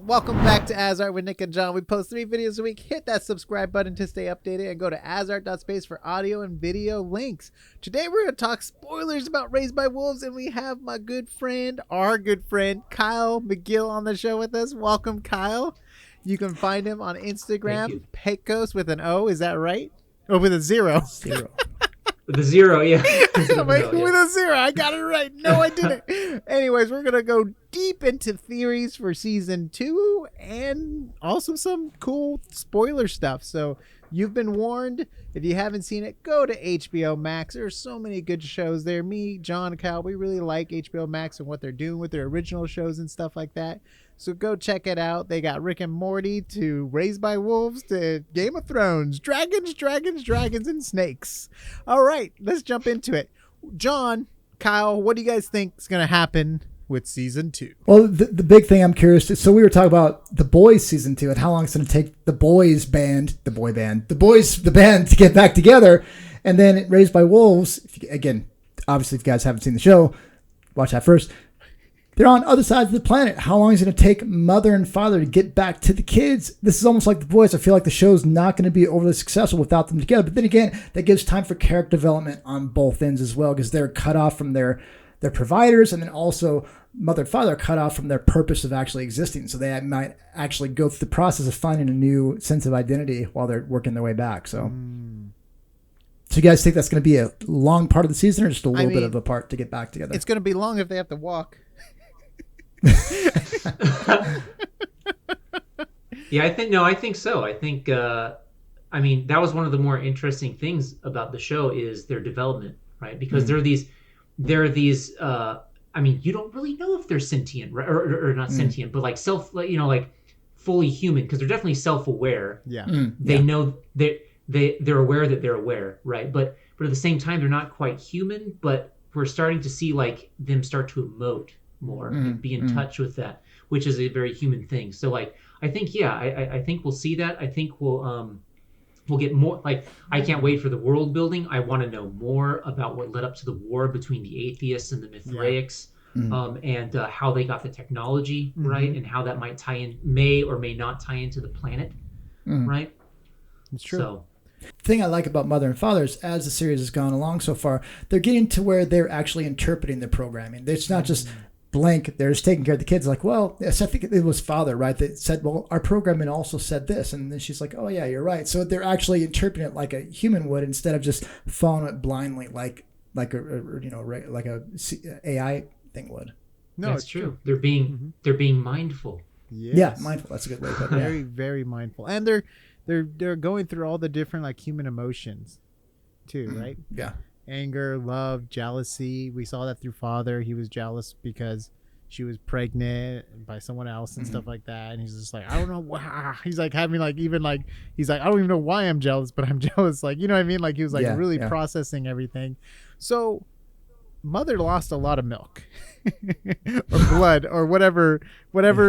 Welcome back to AsArt with Nick and John. We post 3 videos a week. Hit that subscribe button to stay updated and go to asart.space for audio and video links. Today we're going to talk spoilers about Raised by Wolves, and we have my good friend, our good friend, Kyle McGill on the show with us. Welcome, Kyle. You can find him on Instagram, Pecos with an O. Is that right? Or with a 0? 0. With a 0, yeah. With a 0. I got it right. No, I didn't. Anyways, we're going to go deep into theories for season 2 and also some cool spoiler stuff. So you've been warned. If you haven't seen it, go to HBO Max. There's so many good shows there. Me, John, Cal, we really like HBO Max and what they're doing with their original shows and stuff like that. So go check it out. They got Rick and Morty to Raised by Wolves to Game of Thrones. Dragons, and snakes. All right, let's jump into it. John, Kyle, what do you guys think is going to happen with season 2? Well, the big thing I'm curious to, so we were talking about The Boys season 2 and how long it's going to take the band to get back together. And then Raised by Wolves, again, obviously if you guys haven't seen the show, watch that first. They're on other sides of the planet. How long is it going to take mother and father to get back to the kids? This is almost like The Boys. I feel like the show's not going to be overly successful without them together. But then again, that gives time for character development on both ends as well, because they're cut off from their providers, and then also mother and father are cut off from their purpose of actually existing. So they might actually go through the process of finding a new sense of identity while they're working their way back. So you guys think that's going to be a long part of the season, or just a little bit of a part to get back together? It's going to be long if they have to walk. Yeah, I think so. I think that was one of the more interesting things about the show is their development, right? Because there are these you don't really know if they're sentient, right? or not sentient, but like like fully human, because they're definitely self-aware. Yeah. They know they're aware that they're aware, right? But at the same time, they're not quite human, but we're starting to see like them start to emote more and be in touch with that, which is a very human thing. So like I think I think we'll see that. I think we'll get more. Like, I can't wait for the world building. I want to know more about what led up to the war between the atheists and the Mithraics, and how they got the technology, right, and how that may or may not tie into the planet, right? It's true. So The thing I like about Mother and Father is, as the series has gone along so far, they're getting to where they're actually interpreting the programming. It's not just blank, they're just taking care of the kids. Like, well, yes, I think it was Father, right, that said, well, our programming also said this. And then she's like, oh, yeah, you're right. So they're actually interpreting it like a human would, instead of just following it blindly like a AI thing would. No, that's true. They're being mindful. Yes. Yeah, mindful. That's a good way to put it. Very, very mindful. And they're going through all the different like human emotions too, right? Yeah. Anger, love, jealousy. We saw that through Father. He was jealous because she was pregnant by someone else and stuff like that. And he's just like, I don't know why. He's like having like, even like, he's like, I don't even know why I'm jealous, but I'm jealous. Like, you know what I mean? Like he was like really processing everything. So Mother lost a lot of milk or blood or whatever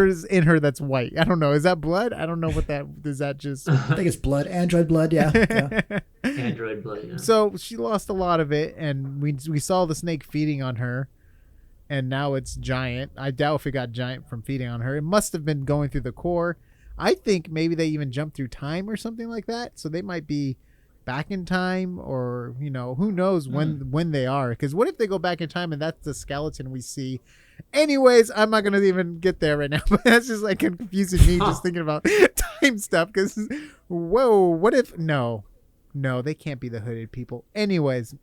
is in her that's white. I don't know. Is that blood? I don't know what that is. That just I think it's blood. Android blood. Yeah. Android blood. Yeah. So she lost a lot of it, and we saw the snake feeding on her, and now it's giant. I doubt if it got giant from feeding on her. It must have been going through the core. I think maybe they even jumped through time or something like that. So they might be back in time, or who knows when they are, because what if they go back in time and that's the skeleton we see? Anyways, I'm not gonna even get there right now, but that's just like confusing me just thinking about time stuff, because what if no they can't be the hooded people. Anyways,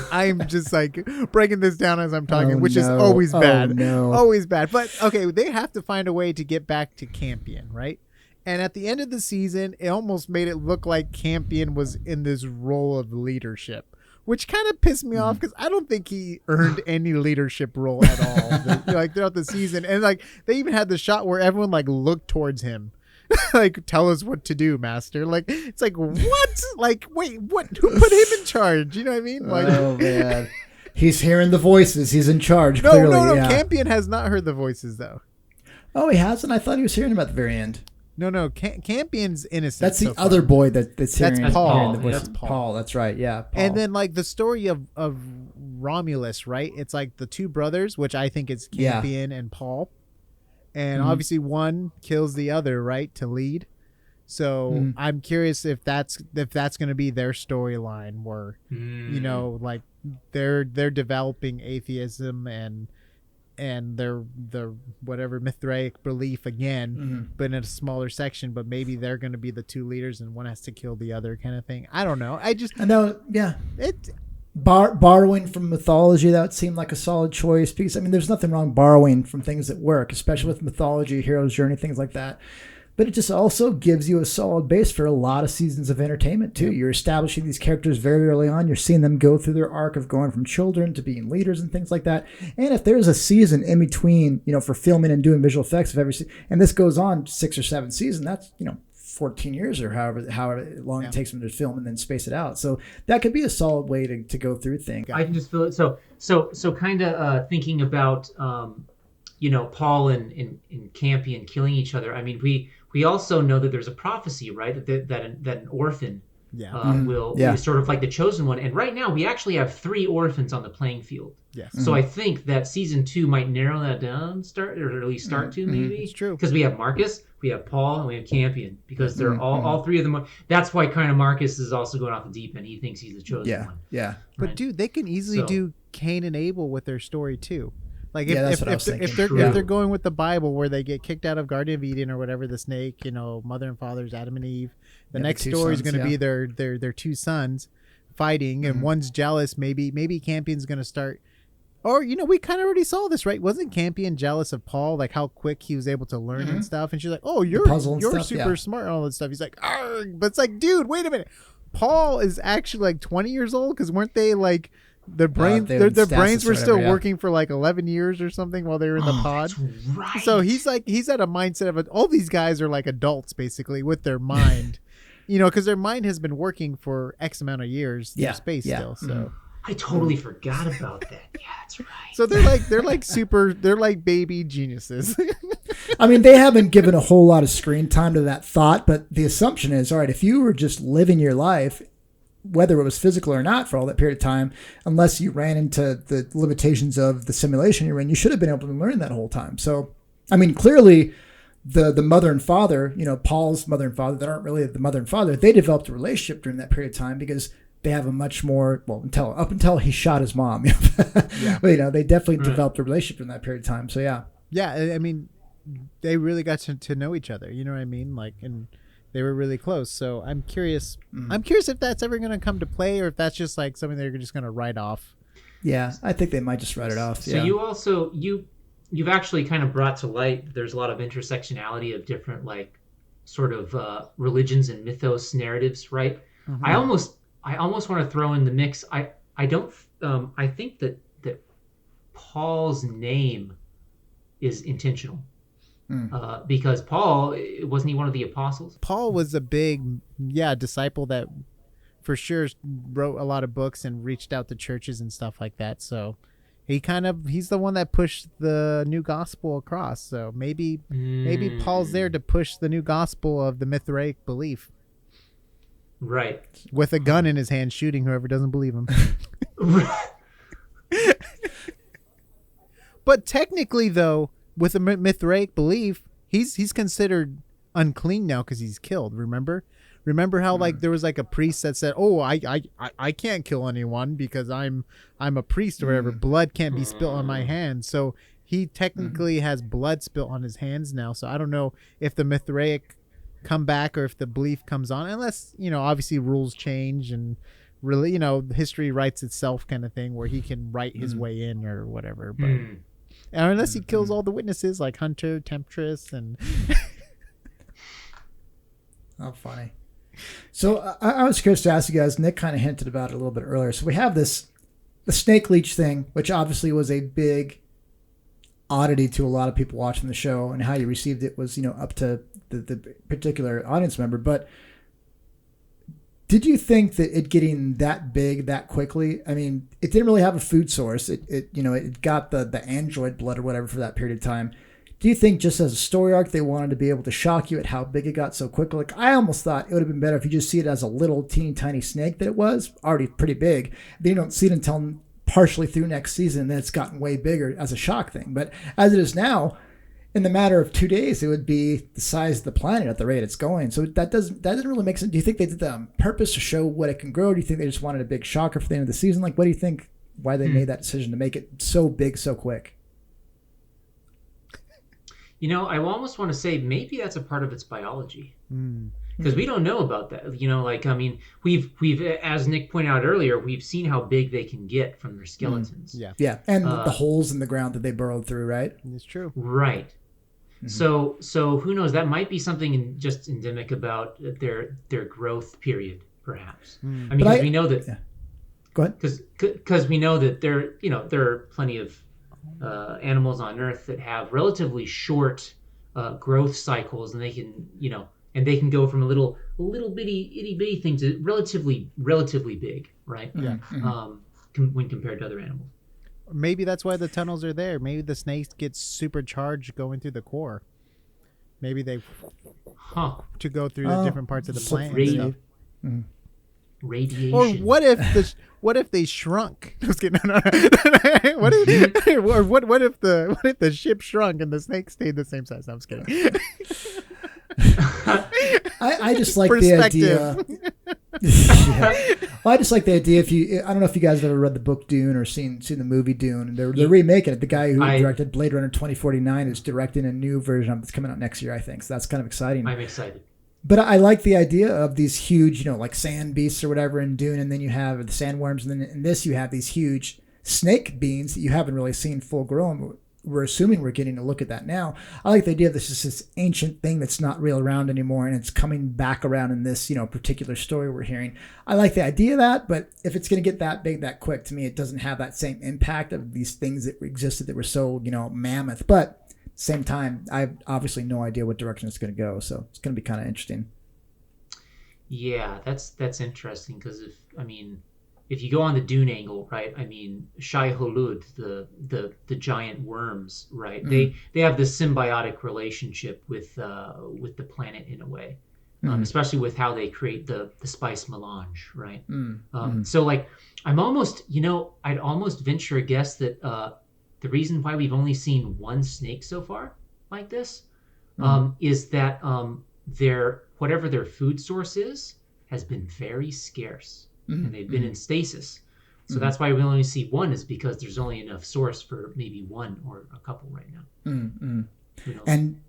I'm just like breaking this down as I'm talking, which is always bad. Always bad. But okay, they have to find a way to get back to Campion, right? And at the end of the season, it almost made it look like Campion was in this role of leadership, which kind of pissed me off, because I don't think he earned any leadership role at all like throughout the season. And like they even had the shot where everyone like looked towards him like, tell us what to do, master. Like, it's like, what? Like, wait, what? Who put him in charge? You know what I mean? Like, oh man, he's hearing the voices. He's in charge. No, clearly. no. Yeah. Campion has not heard the voices though. Oh, he hasn't. I thought he was hearing them at the very end. No. Campion's innocent. That's the other boy that's hearing. That's Paul. Hearing the voices. That's Paul. That's right. Yeah. Paul. And then like the story of Romulus, right? It's like the two brothers, which I think is Campion and Paul. and obviously one kills the other, right, to lead. So I'm curious if that's going to be their storyline, where like they're developing atheism and their whatever Mithraic belief again, but in a smaller section. But maybe they're going to be the two leaders, and one has to kill the other, kind of thing. I don't know. I know, yeah. It borrowing from mythology, that would seem like a solid choice, because I mean, there's nothing wrong borrowing from things that work, especially with mythology, hero's journey, things like that. But it just also gives you a solid base for a lot of seasons of entertainment too. You're establishing these characters very early on. You're seeing them go through their arc of going from children to being leaders and things like that. And if there's a season in between, for filming and doing visual effects of every season, and this goes on 6 or 7 seasons, that's 14 years or however long it takes them to film and then space it out. So that could be a solid way to go through things. I can just feel it. So kind of thinking about Paul and Campion killing each other. I mean, we also know that there's a prophecy, right? That an orphan will be sort of like the chosen one. And right now we actually have 3 orphans on the playing field. Yes. So I think that season 2 might narrow that down, or at least start to maybe. It's true. Because we have Marcus, we have Paul, and we have Campion. Because they're all 3 of them. That's why kind of Marcus is also going off the deep end. He thinks he's the chosen one. Yeah. But dude, they can easily do Cain and Abel with their story too. Like if they're going with the Bible, where they get kicked out of Garden of Eden or whatever, the snake, mother and father's Adam and Eve. The next story is going to be their 2 sons fighting, and one's jealous. Maybe Campion's going to start. Or we kind of already saw this, right? Wasn't Campion jealous of Paul, like how quick he was able to learn and stuff? And she's like, "Oh, you're super smart and all that stuff." He's like, "Argh!" But it's like, dude, wait a minute. Paul is actually like 20 years old, because weren't they like? Their brains were still working for like 11 years or something while they were in the pod. That's right. So he's at a mindset of all these guys are like adults basically with their mind, because their mind has been working for X amount of years through space still. So I totally forgot about that. Yeah, that's right. So they're like baby geniuses. I mean, they haven't given a whole lot of screen time to that thought, but the assumption is, all right, if you were just living your life, whether it was physical or not, for all that period of time, unless you ran into the limitations of the simulation you're in, you should have been able to learn that whole time. So, I mean, clearly the mother and father, Paul's mother and father, that aren't really the mother and father, they developed a relationship during that period of time, because they have a much more, up until he shot his mom. But, they definitely developed a relationship during that period of time. So, yeah. Yeah, I mean, they really got to know each other. You know what I mean? Like, and they were really close. So I'm curious. I'm curious if that's ever going to come to play, or if that's just like something they're just going to write off. Yeah, I think they might just write it off. So you also you've actually kind of brought to light, there's a lot of intersectionality of different like sort of religions and mythos narratives, right? Mm-hmm. I almost want to throw in the mix. I think that Paul's name is intentional. Because Paul, wasn't he one of the apostles? Paul was a big, disciple that for sure wrote a lot of books and reached out to churches and stuff like that. So he's the one that pushed the new gospel across. So maybe Paul's there to push the new gospel of the Mithraic belief. Right. With a gun in his hand, shooting whoever doesn't believe him. But technically, though, with a Mithraic belief, he's considered unclean now because he's killed. Remember how like there was like a priest that said, "Oh, I can't kill anyone because I'm a priest or whatever. Blood can't be spilt on my hands." So he technically has blood spilt on his hands now. So I don't know if the Mithraic come back or if the belief comes on, unless obviously rules change and really history writes itself kind of thing, where he can write his way in or whatever. But. And unless he kills all the witnesses like Hunter, Temptress, and... Oh, funny. So I was curious to ask you guys, Nick kind of hinted about it a little bit earlier. So we have the snake leech thing, which obviously was a big oddity to a lot of people watching the show, and how you received it was, up to the particular audience member. But did you think that it getting that big that quickly? I mean, it didn't really have a food source. It got the android blood or whatever for that period of time. Do you think just as a story arc, they wanted to be able to shock you at how big it got so quickly? Like, I almost thought it would have been better if you just see it as a little teeny tiny snake that it was already pretty big. Then you don't see it until partially through next season, and then it's gotten way bigger as a shock thing. But as it is now, in the matter of 2 days, it would be the size of the planet at the rate it's going. So that doesn't really make sense. Do you think they did that on purpose to show what it can grow? Do you think they just wanted a big shocker for the end of the season? Like, what do you think? Why they made that decision to make it so big so quick? I almost want to say maybe that's a part of its biology. Because we don't know about that. We've as Nick pointed out earlier, we've seen how big they can get from their skeletons. Yeah, and the holes in the ground that they burrowed through, right? It's true. Right. So who knows? That might be something just endemic about their growth period, perhaps. Because we know that. Yeah. Go ahead. Because we know that there are plenty of animals on Earth that have relatively short growth cycles, and they can go from a little bitty itty bitty thing to relatively big, right? Yeah. When compared to other animals. Maybe that's why the tunnels are there. Maybe the snakes get supercharged going through the core. Maybe they to go through the different parts of the plant. Radiation. Or what if they shrunk? Just kidding. No. What if the ship shrunk and the snake stayed the same size? No, I'm just kidding. I just like the idea. Yeah. Well, I just like the idea. I don't know if you guys have ever read the book Dune or seen the movie Dune. They're remaking it. The guy who directed Blade Runner 2049 is directing a new version of it that's coming out next year, I think. So that's kind of exciting. I'm excited. But I like the idea of these huge, like sand beasts or whatever in Dune, and then you have the sandworms, and then in this you have these huge snake beings that you haven't really seen full grown. We're assuming we're getting a look at that now. I like the idea of this is this ancient thing that's not real around anymore, and it's coming back around in this, particular story we're hearing. I like the idea of that, but if it's going to get that big that quick, to me, it doesn't have that same impact of these things that existed that were so, mammoth. But at the same time, I have obviously no idea what direction it's going to go, so it's going to be kind of interesting. Yeah, that's interesting because if you go on the Dune angle, right? Shai Hulud, the giant worms, right? They have this symbiotic relationship with the planet in a way, especially with how they create the spice melange, right? So like, I'm almost, I'd almost venture a guess that the reason why we've only seen one snake so far like this is that whatever their food source is has been very scarce. And they've been in stasis. So that's why we only see one, is because there's only enough source for maybe one or a couple right now. And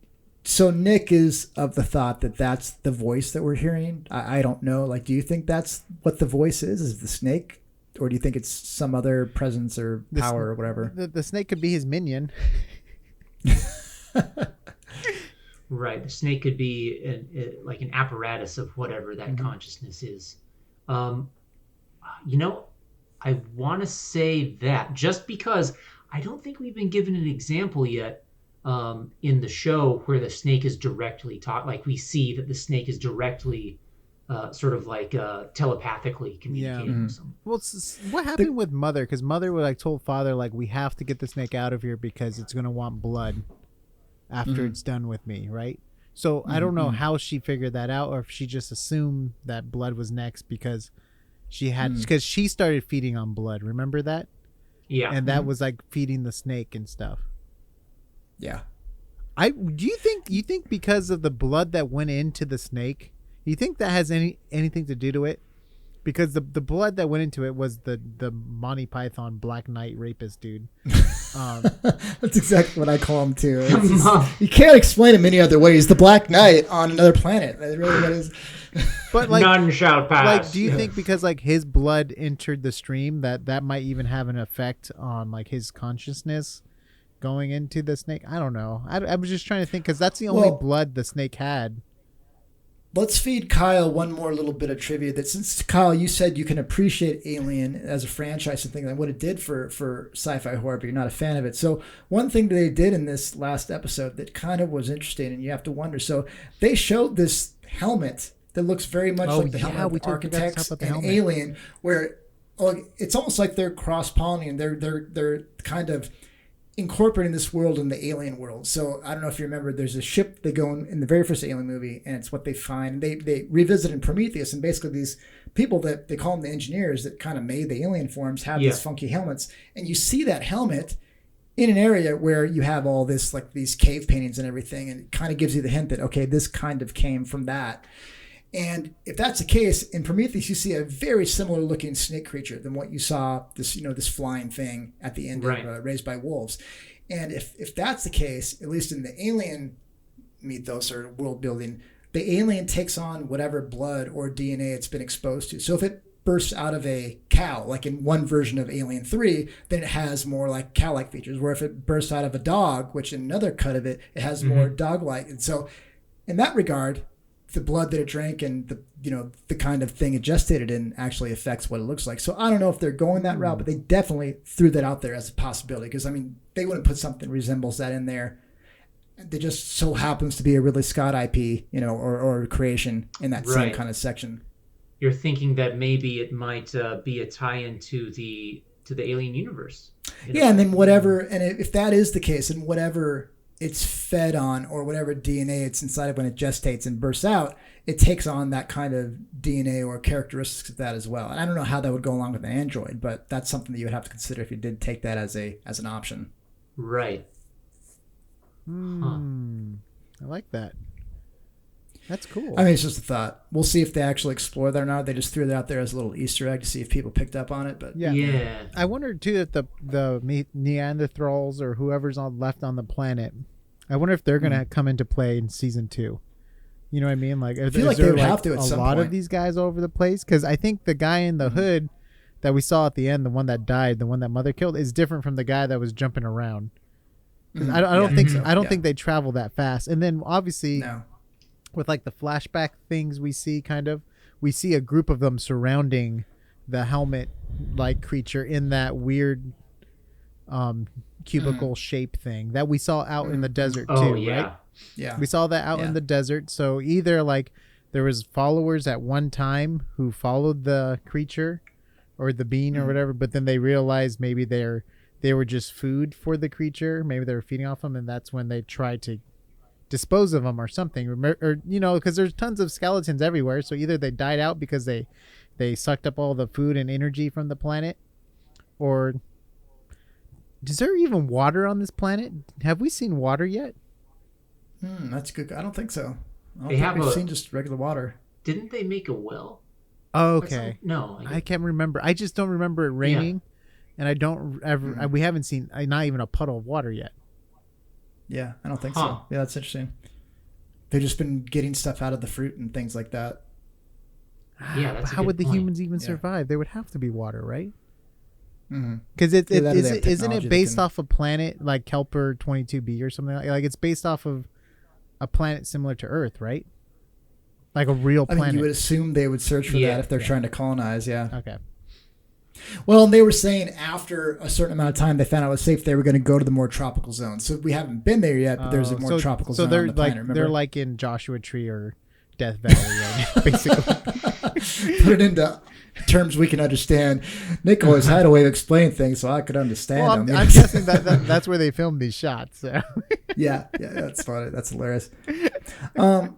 so Nick is of the thought that that's the voice that we're hearing. I don't know. Like, do you think that's what the voice is the snake? Or do you think it's some other presence or power or whatever? The snake could be his minion. Right. The snake could be like an apparatus of whatever that consciousness is. I want to say that just because I don't think we've been given an example yet in the show where the snake is directly taught. Like, we see that the snake is directly sort of like telepathically communicating with someone. Well, what happened with Mother? Because Mother would told Father, we have to get the snake out of here because it's going to want blood after it's done with me, right? So I don't know how she figured that out, or if she just assumed that blood was next because because she started feeding on blood. Remember that? Yeah. And that was feeding the snake and stuff. Yeah. Do you think because of the blood that went into the snake, you think that has anything to do to it? Because the blood that went into it was the Monty Python Black Knight rapist dude. That's exactly what I call him too. You can't explain him any other way. He's the Black Knight on another planet. That's really what it is. But none shall pass. Do you think because his blood entered the stream that might even have an effect on his consciousness going into the snake? I don't know. I was just trying to think because that's the only blood the snake had. Let's feed Kyle one more little bit of trivia. That since Kyle, you said you can appreciate Alien as a franchise and things like what it did for sci-fi horror, but you're not a fan of it. So one thing that they did in this last episode that kind of was interesting, and you have to wonder. So they showed this helmet that looks very much like the helmet of Architects and Alien, where it's almost like they're cross-pollinating. They're kind of incorporating this world in the Alien world. So I don't know if you remember, there's a ship they go in the very first Alien movie, and it's what they find. They revisit in Prometheus, and basically these people that they call them the engineers that kind of made the alien forms have these funky helmets, and you see that helmet in an area where you have all this, like these cave paintings and everything, and it kind of gives you the hint that, okay, this kind of came from that. And if that's the case, in Prometheus, you see a very similar looking snake creature than what you saw, this, this flying thing at the end of Raised by Wolves. And if that's the case, at least in the alien mythos or world building, the alien takes on whatever blood or DNA it's been exposed to. So if it bursts out of a cow, like in one version of Alien 3, then it has more like cow-like features. Where if it bursts out of a dog, which in another cut of it, it has more dog-like. And so in that regard, the blood that it drank and the kind of thing it gestated in actually affects what it looks like. So I don't know if they're going that route, but they definitely threw that out there as a possibility, because I mean, they wouldn't put something that resembles that in there. They just so happens to be a Ridley Scott IP, or creation in that same kind of section. You're thinking that maybe it might be a tie-in to the Alien universe. Yeah, and then whatever, and if that is the case, and whatever it's fed on, or whatever DNA it's inside of when it gestates and bursts out, it takes on that kind of DNA or characteristics of that as well. And I don't know how that would go along with an android, but that's something that you would have to consider if you did take that as an option. Right. I like that. That's cool. I mean, it's just a thought. We'll see if they actually explore that or not. They just threw it out there as a little Easter egg to see if people picked up on it. But yeah. I wonder too if the Neanderthals or whoever's left on the planet, I wonder if they're gonna come into play in season 2. You know what I mean? Like, I feel like they would have to at some point. A lot of these guys all over the place, because I think the guy in the hood that we saw at the end, the one that died, the one that Mother killed, is different from the guy that was jumping around. I don't think so. I don't think they travel that fast. And then obviously, with like the flashback things we see a group of them surrounding the helmet-like creature in that weird cubicle shape thing that we saw out in the desert too, right? Yeah. We saw that out in the desert. So either like there was followers at one time who followed the creature or the being or whatever, but then they realized maybe they were just food for the creature. Maybe they were feeding off them, and that's when they tried to dispose of them or something. Or because there's tons of skeletons everywhere. So either they died out because they sucked up all the food and energy from the planet, or is there even water on this planet? Have we seen water yet? That's good. I don't think so. We've seen just regular water. Didn't they make a well? Oh, okay. No, I can't remember. I just don't remember it raining. And I don't ever. We haven't seen not even a puddle of water yet. Yeah, I don't think so. Yeah, that's interesting. They've just been getting stuff out of the fruit and things like that. Yeah, that's how would the humans even survive? There would have to be water, right? Because isn't it based off a planet like Kelper 22b or something like it's based off of a planet similar to Earth, right? Like a real planet. I mean, you would assume they would search for that if they're trying to colonize. Yeah. Okay. Well, they were saying after a certain amount of time they found out it was safe, they were going to go to the more tropical zone. So we haven't been there yet, but there's a more tropical zone on the planet, remember? They're like in Joshua Tree or Death Valley, right? Basically. Put it into terms we can understand. Nick always had a way of explaining things so I could understand them. I'm guessing that's where they filmed these shots. So. Yeah, that's funny. That's hilarious. Yeah,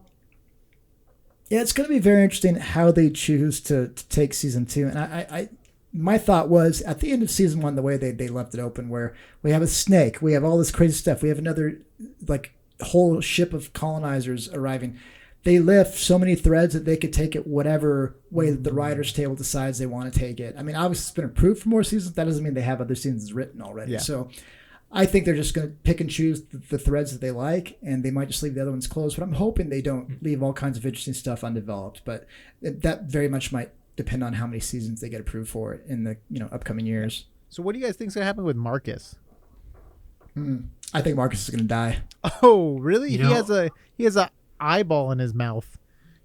it's going to be very interesting how they choose to take season 2. And I my thought was at the end of season 1, the way they left it open, where we have a snake, we have all this crazy stuff, we have another like whole ship of colonizers arriving. They left so many threads that they could take it whatever way that the writers' table decides they want to take it. I mean, obviously it's been approved for more seasons. That doesn't mean they have other seasons written already. Yeah. So I think they're just going to pick and choose the threads that they like, and they might just leave the other ones closed. But I'm hoping they don't leave all kinds of interesting stuff undeveloped. But that very much might depend on how many seasons they get approved for in the upcoming years. So what do you guys think is going to happen with Marcus? I think Marcus is going to die. Oh, really? He has a eyeball in his mouth.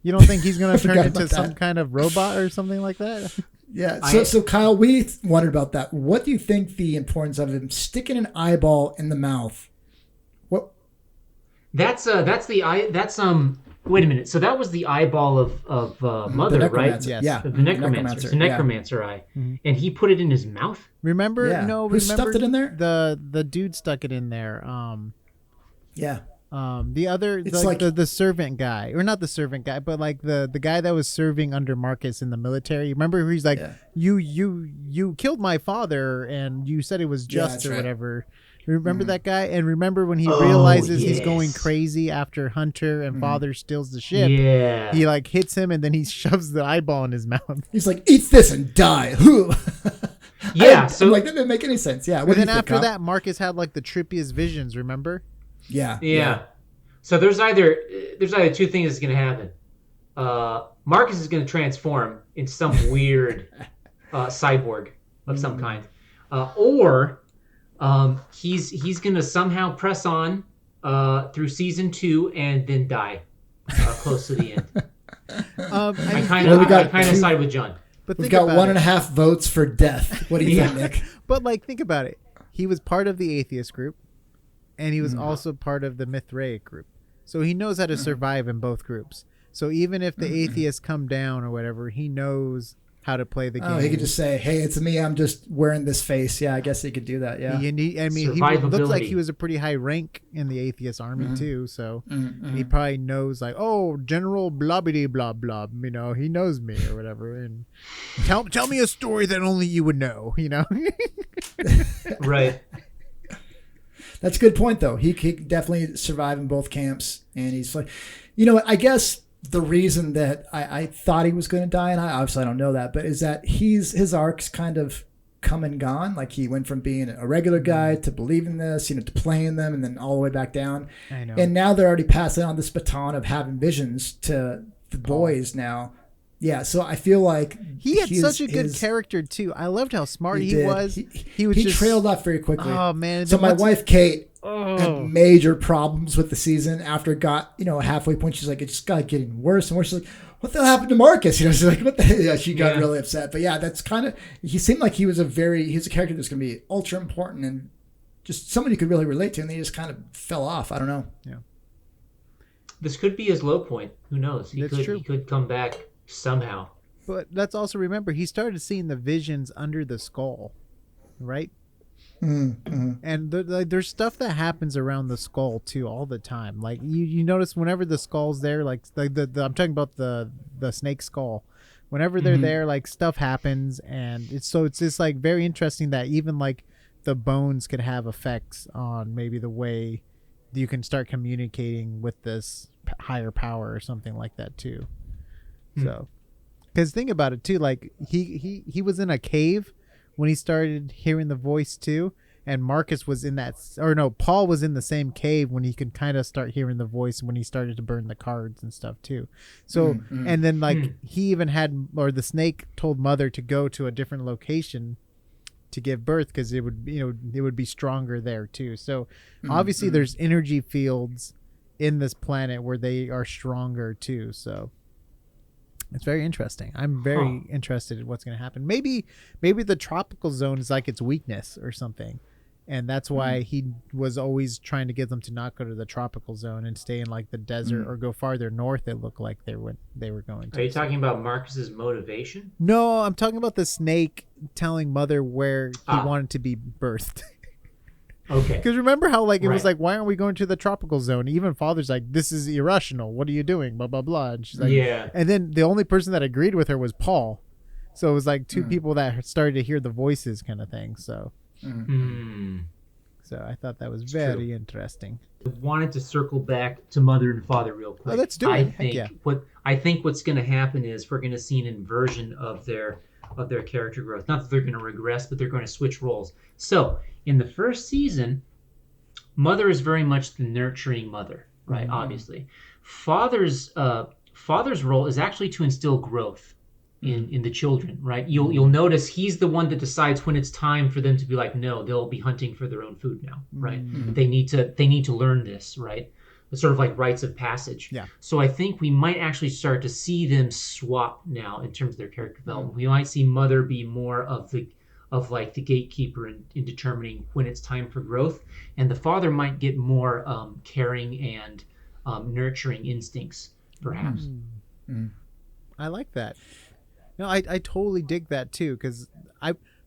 You don't think he's going to turn into some kind of robot or something like that? Yeah. So Kyle, we wondered about that. What do you think the importance of him sticking an eyeball in the mouth? What? Wait a minute. So that was the eyeball of Mother, right? Yes. Yeah. The necromancer. It's a necromancer eye. Mm-hmm. And he put it in his mouth? Remember? Yeah. Who stuffed it in there? The dude stuck it in there. Yeah. The other, it's like the servant guy, or not the servant guy, but like the guy that was serving under Marcus in the military. Remember who he's like, you killed my father and you said it was just or whatever. Remember that guy? And remember when he Oh, realizes he's yes. going crazy after Hunter and Father steals the ship? Yeah. He like hits him and then he shoves the eyeball in his mouth. He's like, eat this and die. Yeah. So I'm like, that didn't make any sense. Yeah. But What do then you think, after Kyle? that, Marcus had like the trippiest visions, remember? Yeah. yeah. So there's either two things that's going to happen. Marcus is going to transform into some weird cyborg of some kind, or he's going to somehow press on through season 2 and then die close to the end. I kind of side with John. But We've think got about 1.5 votes for death. What do you think, Nick? But like, think about it. He was part of the atheist group, and he was also part of the Mithraic group. So he knows how to survive in both groups. So even if the atheists come down or whatever, he knows how to play the game. Oh, he could just say, "Hey, it's me. I'm just wearing this face." Yeah, I guess he could do that. Yeah. I mean, he looked like he was a pretty high rank in the atheist army too. So he probably knows, like, oh, General Blobbity Blob Blob. You know, he knows me or whatever. And tell me a story that only you would know. You know. Right. That's a good point, though. He could definitely survive in both camps, and he's like, you know what? I guess the reason that I thought he was going to die, and I don't know that, but is that his arc's kind of come and gone. Like he went from being a regular guy to believing this, to playing them, and then all the way back down. I know. And now they're already passing on this baton of having visions to the boys now. Yeah, so I feel like he had such a good character too. I loved how smart he was. He trailed off very quickly. Oh man! So my wife Kate had major problems with the season after it got halfway point. She's like, it just got getting worse and worse. She's like, what the hell happened to Marcus? She's like, what the hell? Yeah, she got really upset. But yeah, that's kind of, he seemed like he's a character that's going to be ultra important and just somebody you could really relate to, and they just kind of fell off. I don't know. Yeah. This could be his low point. Who knows? He True. He could come back somehow. But let's also remember he started seeing the visions under the skull, right? Mm-hmm. And there's stuff that happens around the skull too all the time. Like you notice whenever the skull's there, like the I'm talking about the snake skull. Whenever they're there, like stuff happens, and it's just like very interesting that even like the bones could have effects on maybe the way you can start communicating with this higher power or something like that too. So, because think about it too, like he was in a cave when he started hearing the voice too, and Marcus was in Paul was in the same cave when he could kind of start hearing the voice when he started to burn the cards and stuff too. So, and then he even the snake told Mother to go to a different location to give birth because it would be stronger there too. So obviously there's energy fields in this planet where they are stronger too. So it's very interesting. I'm very interested in what's going to happen. Maybe the tropical zone is like its weakness or something, and that's why he was always trying to get them to not go to the tropical zone and stay in like the desert or go farther north. It looked like they were going to. Are you talking about Marcus's motivation? No, I'm talking about the snake telling Mother where he wanted to be birthed. Okay. Because remember how it was like, why aren't we going to the tropical zone? Even Father's like, this is irrational. What are you doing? Blah blah blah. And she's like, yeah. And then the only person that agreed with her was Paul. So it was like two people that started to hear the voices, kind of thing. So, so I thought that was very interesting. I wanted to circle back to Mother and Father real quick. Oh, let's do it. I think what's going to happen is we're going to see an inversion of their character growth. Not that they're going to regress, but they're going to switch roles. So in the first season, Mother is very much the nurturing mother, right? Obviously, Father's role is actually to instill growth in the children, right? You'll notice he's the one that decides when it's time for them to be like, no, they'll be hunting for their own food now, right? They need to learn this, right? It's sort of like rites of passage. Yeah. So I think we might actually start to see them swap now in terms of their character development. We might see Mother be more of the gatekeeper in determining when it's time for growth, and the Father might get more caring and nurturing instincts, perhaps. I like that. No, I totally dig that too, because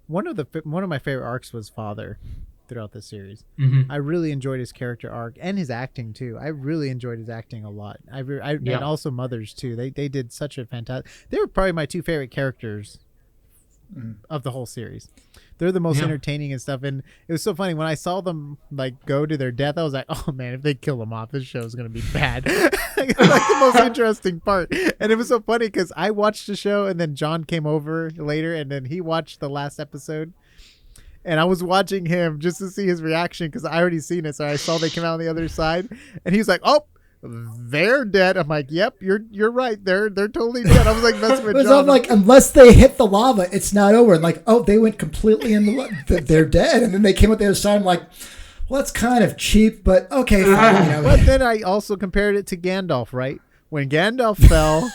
one of my favorite arcs was Father throughout the series. I really enjoyed his character arc and his acting too. I really enjoyed his acting a lot. And also Mother's too. They did such a fantastic. They were probably my two favorite characters of the whole series. They're the most Yeah. entertaining and stuff. And it was so funny when I saw them like go to their death. I was like, oh man, if they kill them off, this show is gonna be bad. Like the most interesting part. And it was so funny because I watched the show and then John came over later and then he watched the last episode. And I was watching him just to see his reaction because I already seen it. So I saw they came out on the other side, and he was like, "Oh, they're dead." I'm like, "Yep, you're right. They're totally dead." I was like messing with John. I'm like, unless they hit the lava, it's not over. And like, oh, they went completely in the they're dead. And then they came out the other side. I'm like, well, that's kind of cheap, but okay, fine. You know. But then I also compared it to Gandalf, right? When Gandalf fell,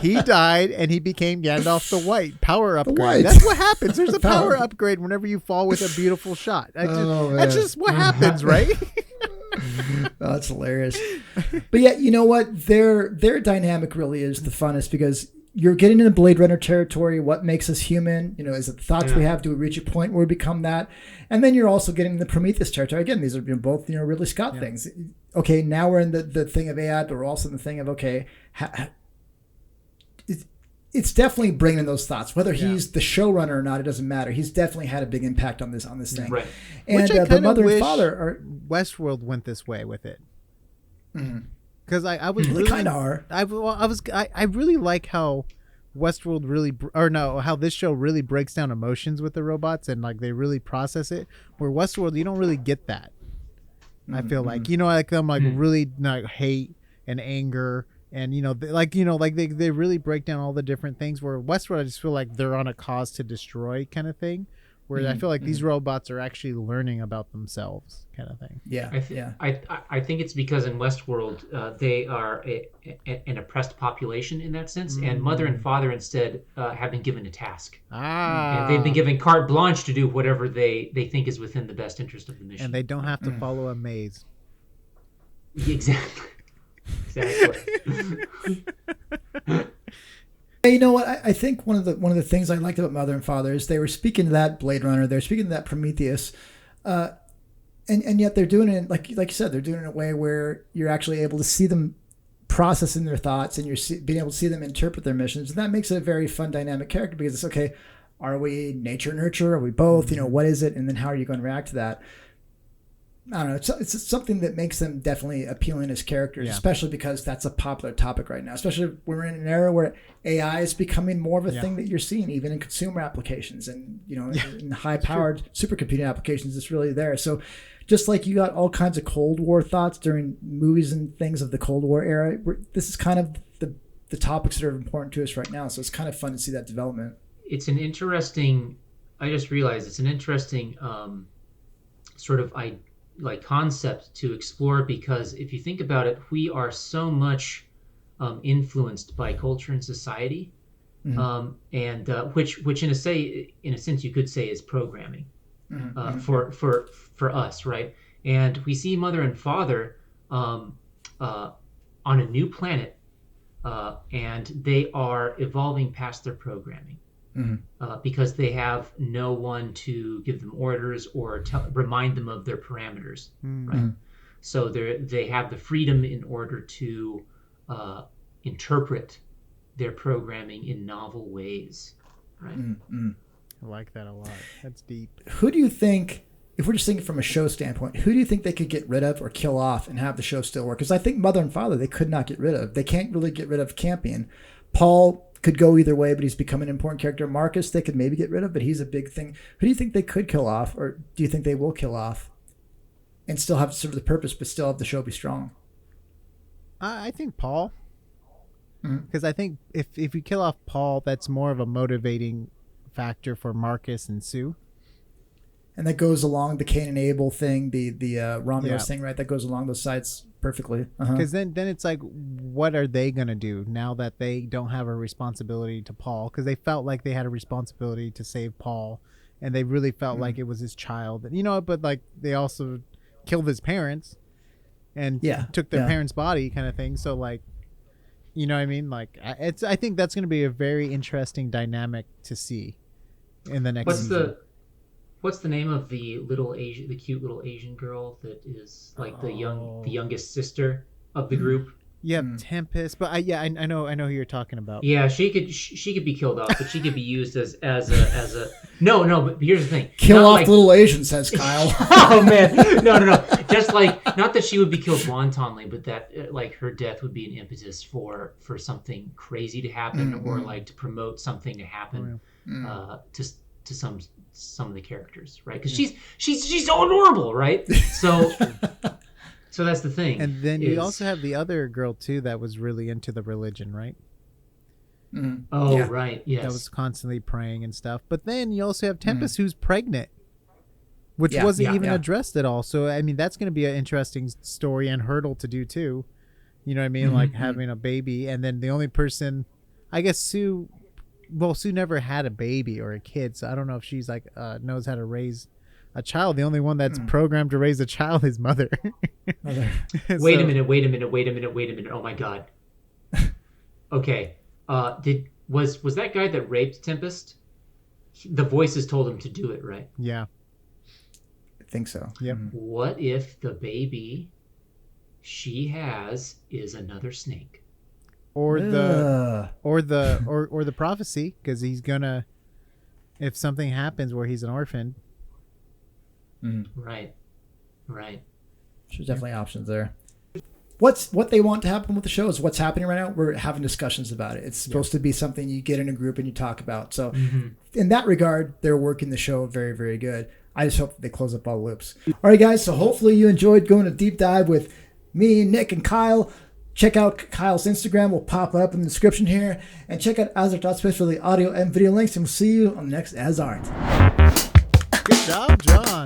he died and he became Gandalf the White. Power upgrade. White. That's what happens. There's a power Power. upgrade whenever you fall with a beautiful shot. Oh, That's man. just what happens, right? Oh, that's hilarious. But yeah, you know what? Their dynamic really is the funnest because you're getting into Blade Runner territory. What makes us human? You know, is it the thoughts we have? Do we reach a point where we become that? And then you're also getting the Prometheus territory. Again, these are both Ridley Scott things. Okay, now we're in the thing of AI, but we're also in the thing of it's definitely bringing in those thoughts. Whether he's the showrunner or not, it doesn't matter. He's definitely had a big impact on this thing. Right. And Which I the kinda mother and wish father are Westworld went this way with it. Because I was they really kind of are. I really like how Westworld really how this show really breaks down emotions with the robots and like they really process it. Where Westworld you don't really get that. I feel like like them like really like hate and anger and they really break down all the different things. Where Westworld I just feel like they're on a cause to destroy kind of thing. Where I feel like these robots are actually learning about themselves, kind of thing. Yeah, I think it's because in Westworld they are an oppressed population in that sense, and mother and father instead have been given a task, and they've been given carte blanche to do whatever they think is within the best interest of the mission, and they don't have to follow a maze. Exactly. You know what? I think one of the things I liked about Mother and Father is they were speaking to that Blade Runner, they're speaking to that Prometheus, and yet they're doing it like you said, they're doing it in a way where you're actually able to see them processing their thoughts and you're being able to see them interpret their missions, and that makes it a very fun dynamic character because it's okay. Are we nature nurture? Are we both? You know, what is it? And then how are you going to react to that? I don't know. It's something that makes them definitely appealing as characters, especially because that's a popular topic right now. Especially we're in an era where AI is becoming more of a thing that you're seeing, even in consumer applications and in high-powered supercomputing applications. It's really there. So, just like you got all kinds of Cold War thoughts during movies and things of the Cold War era, this is kind of the topics that are important to us right now. So it's kind of fun to see that development. It's an interesting. I just realized it's an interesting sort of concept to explore, because if you think about it, we are so much influenced by culture and society, and which in a sense you could say is programming for us, right? And we see mother and father on a new planet, and they are evolving past their programming. Because they have no one to give them orders or remind them of their parameters, right? So they have the freedom in order to interpret their programming in novel ways, right? I like that a lot. That's deep. Who do you think, if we're just thinking from a show standpoint, who do you think they could get rid of or kill off and have the show still work? Because I think Mother and Father they could not get rid of. They can't really get rid of Campion. Paul could go either way, but he's become an important character. Marcus, they could maybe get rid of, but he's a big thing. Who do you think they could kill off, or do you think they will kill off and still have serve the purpose, but still have the show be strong? I think Paul, because I think if you kill off Paul, that's more of a motivating factor for Marcus and Sue. And that goes along the Cain and Abel thing, the Romulus thing, right? That goes along those sides perfectly. Because then it's like, what are they going to do now that they don't have a responsibility to Paul? Because they felt like they had a responsibility to save Paul, and they really felt like it was his child. And, but like they also killed his parents and took their parents' body kind of thing. So like, you know what I mean? Like I think that's going to be a very interesting dynamic to see in the next season. What's the name of the cute little Asian girl that is like the youngest sister of the group? You have Tempest, but I know who you're talking about. Yeah, she could be killed off, but she could be used as a no. But here's the thing: Kill off the little Asian, says Kyle. Oh man, no. Just like not that she would be killed wantonly, but that like her death would be an impetus for something crazy to happen, or like to promote something to happen to some of the characters, right? Because she's so adorable, right? So. So that's the thing. And then you also have the other girl too that was really into the religion, right? Oh, yeah. Right. Yes. That was constantly praying and stuff. But then you also have Tempest who's pregnant, which wasn't even addressed at all. So, I mean, that's going to be an interesting story and hurdle to do too. You know what I mean? Like having a baby. And then the only person, I guess Sue never had a baby or a kid. So I don't know if she's like, knows how to raise a child. The only one that's programmed to raise a child is Mother. Wait a minute. Oh my God. Okay. Was that guy that raped Tempest? The voices told him to do it, right? Yeah. I think so. Yep. What if the baby she has is another snake? Or the prophecy, because he's gonna, if something happens where he's an orphan. Right. There's definitely options there. What they want to happen with the show is what's happening right now. We're having discussions about it. It's supposed to be something you get in a group and you talk about. So in that regard, they're working the show very, very good. I just hope that they close up all the loops. All right, guys. So hopefully you enjoyed going a deep dive with me, Nick, and Kyle. Check out Kyle's Instagram. We'll pop it up in the description here. And check out AsArt.space for the audio and video links. And we'll see you on the next AsArt. Good job, John.